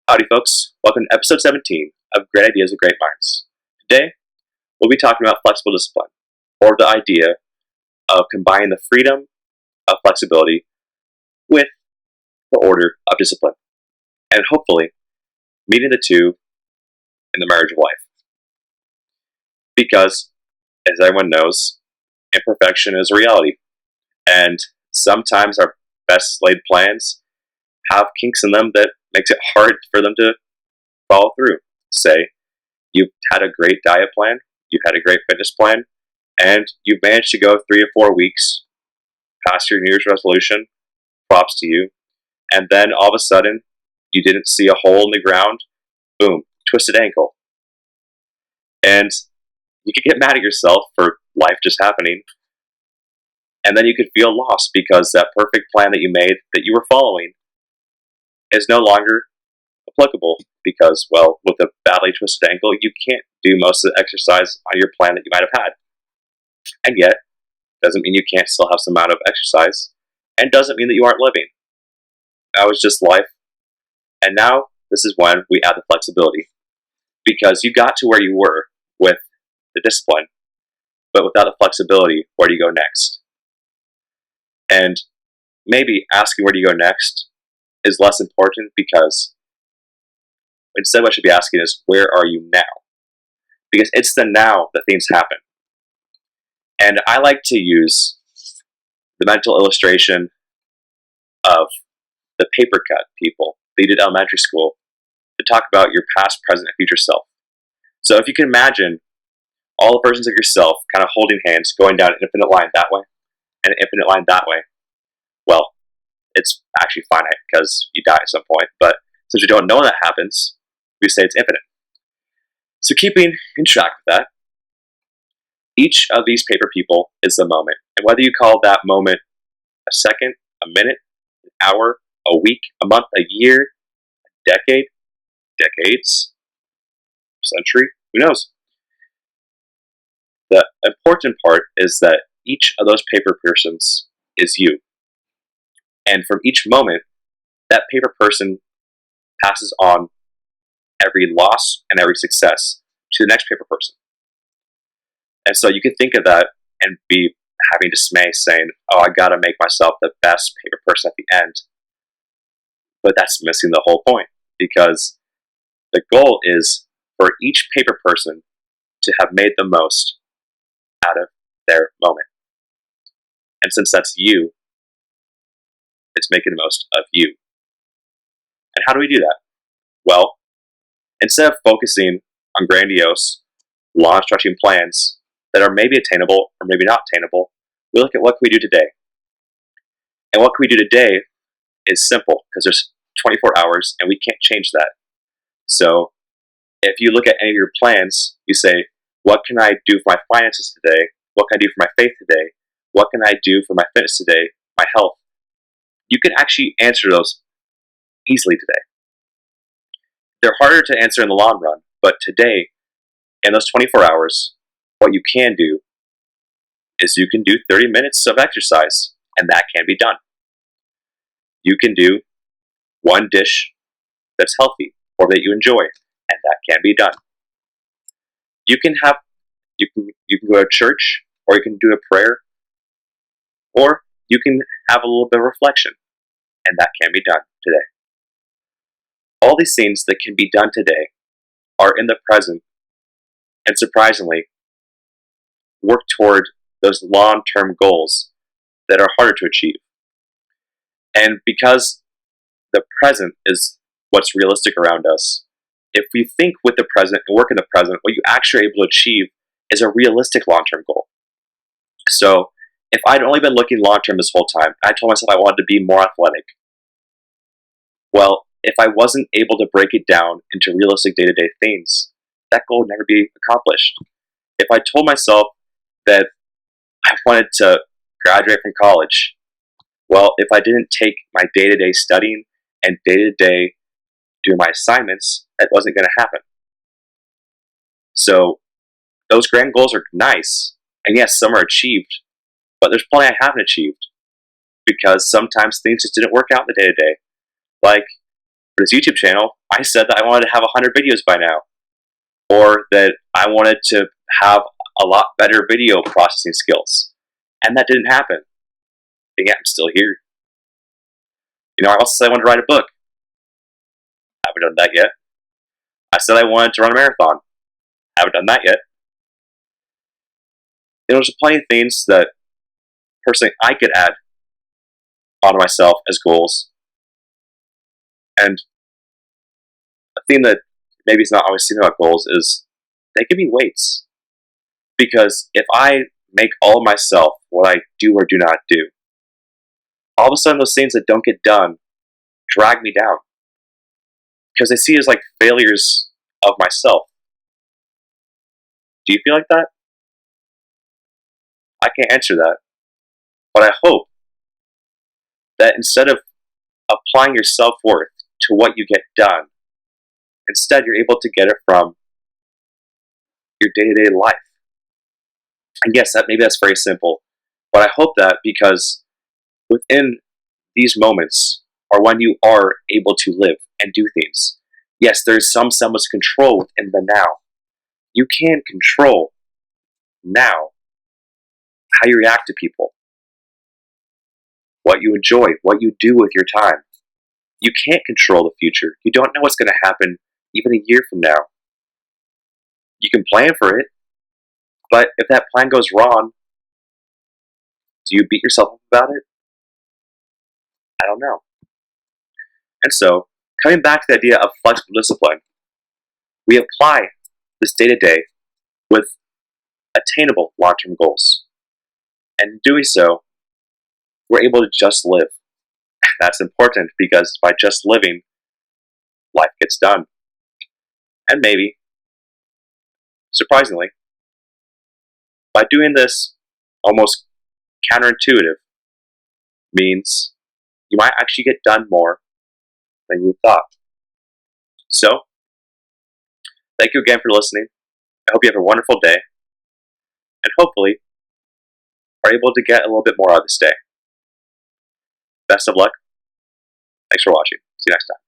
Howdy folks, welcome to episode 17 of Great Ideas of Great Minds. Today, we'll be talking about flexible discipline, or the idea of combining the freedom of flexibility with the order of discipline, and hopefully meeting the two in the marriage of life. Because, as everyone knows, imperfection is a reality, and sometimes our best laid plans have kinks in them that makes it hard for them to follow through. Say, you've had a great diet plan, you've had a great fitness plan, and you've managed to go 3 or 4 weeks past your New Year's resolution. Props to you. And then all of a sudden, you didn't see a hole in the ground. Boom, twisted ankle. And you could get mad at yourself for life just happening. And then you could feel lost because that perfect plan that you made, that you were following, is no longer applicable because, well, with a badly twisted ankle, you can't do most of the exercise on your plan that you might have had. And yet, doesn't mean you can't still have some amount of exercise, and doesn't mean that you aren't living. That was just life. And now, this is when we add the flexibility. Because you got to where you were with the discipline, but without the flexibility, where do you go next? And maybe asking where do you go next is less important, because instead what I should be asking is, where are you now? Because it's the now that things happen. And I like to use the mental illustration of the paper cut people that you did elementary school to talk about your past, present, and future self. So if you can imagine all the versions of yourself kind of holding hands, going down an infinite line that way, and an infinite line that way, well, it's actually finite because you die at some point, but since we don't know when that happens, we say it's infinite. So keeping in track with that, each of these paper people is the moment. And whether you call that moment a second, a minute, an hour, a week, a month, a year, a decade, decades, century, who knows? The important part is that each of those paper persons is you. And from each moment, that paper person passes on every loss and every success to the next paper person. And so you can think of that and be having dismay, saying, oh, I gotta make myself the best paper person at the end. But that's missing the whole point, because the goal is for each paper person to have made the most out of their moment. And since that's you, it's making the most of you. And how do we do that? Well, instead of focusing on grandiose, long-stretching plans that are maybe attainable or maybe not attainable, we look at what can we do today. And what can we do today is simple, because there's 24 hours and we can't change that. So if you look at any of your plans, you say, what can I do for my finances today? What can I do for my faith today? What can I do for my fitness today? My health? You can actually answer those easily today. They're harder to answer in the long run, but today, in those 24 hours, what you can do is you can do 30 minutes of exercise, and that can be done. You can do one dish that's healthy or that you enjoy, and that can be done. You can go to church, or you can do a prayer, or you can have a little bit of reflection, and that can be done today. All these things that can be done today are in the present, and surprisingly, work toward those long-term goals that are harder to achieve. And because the present is what's realistic around us, if we think with the present and work in the present, what you actually are able to achieve is a realistic long-term goal. So if I'd only been looking long-term this whole time, I told myself I wanted to be more athletic. Well, if I wasn't able to break it down into realistic day-to-day things, that goal would never be accomplished. If I told myself that I wanted to graduate from college, well, if I didn't take my day-to-day studying and day-to-day do my assignments, that wasn't going to happen. So those grand goals are nice, and yes, some are achieved, but there's plenty I haven't achieved, because sometimes things just didn't work out in the day-to-day. Like, For this YouTube channel, I said that I wanted to have 100 videos by now, or that I wanted to have a lot better video processing skills, and that didn't happen. And yet I'm still here. I also said I wanted to write a book. Haven't done that yet. I said I wanted to run a marathon. Haven't done that yet. There's plenty of things that personally I could add onto myself as goals. And a thing that maybe is not always seen about goals is they can be weights. Because if I make all of myself what I do or do not do, all of a sudden those things that don't get done drag me down. Because I see it as like failures of myself. Do you feel like that? I can't answer that. But I hope that instead of applying your self-worth to what you get done, instead you're able to get it from your day-to-day life. And yes, maybe that's very simple. But I hope that because within these moments are when you are able to live and do things. Yes, there's some semblance of control within the now. You can control now how you react to people, what you enjoy, what you do with your time. You can't control the future. You don't know what's going to happen even a year from now. You can plan for it, but if that plan goes wrong, do you beat yourself up about it? I don't know. And so, coming back to the idea of flexible discipline, we apply this day-to-day with attainable long-term goals. And in doing so, we're able to just live. That's important because by just living, life gets done. And maybe, surprisingly, by doing this almost counterintuitive means you might actually get done more than you thought. So, thank you again for listening. I hope you have a wonderful day, and hopefully are able to get a little bit more out of this day. Best of luck. Thanks for watching. See you next time.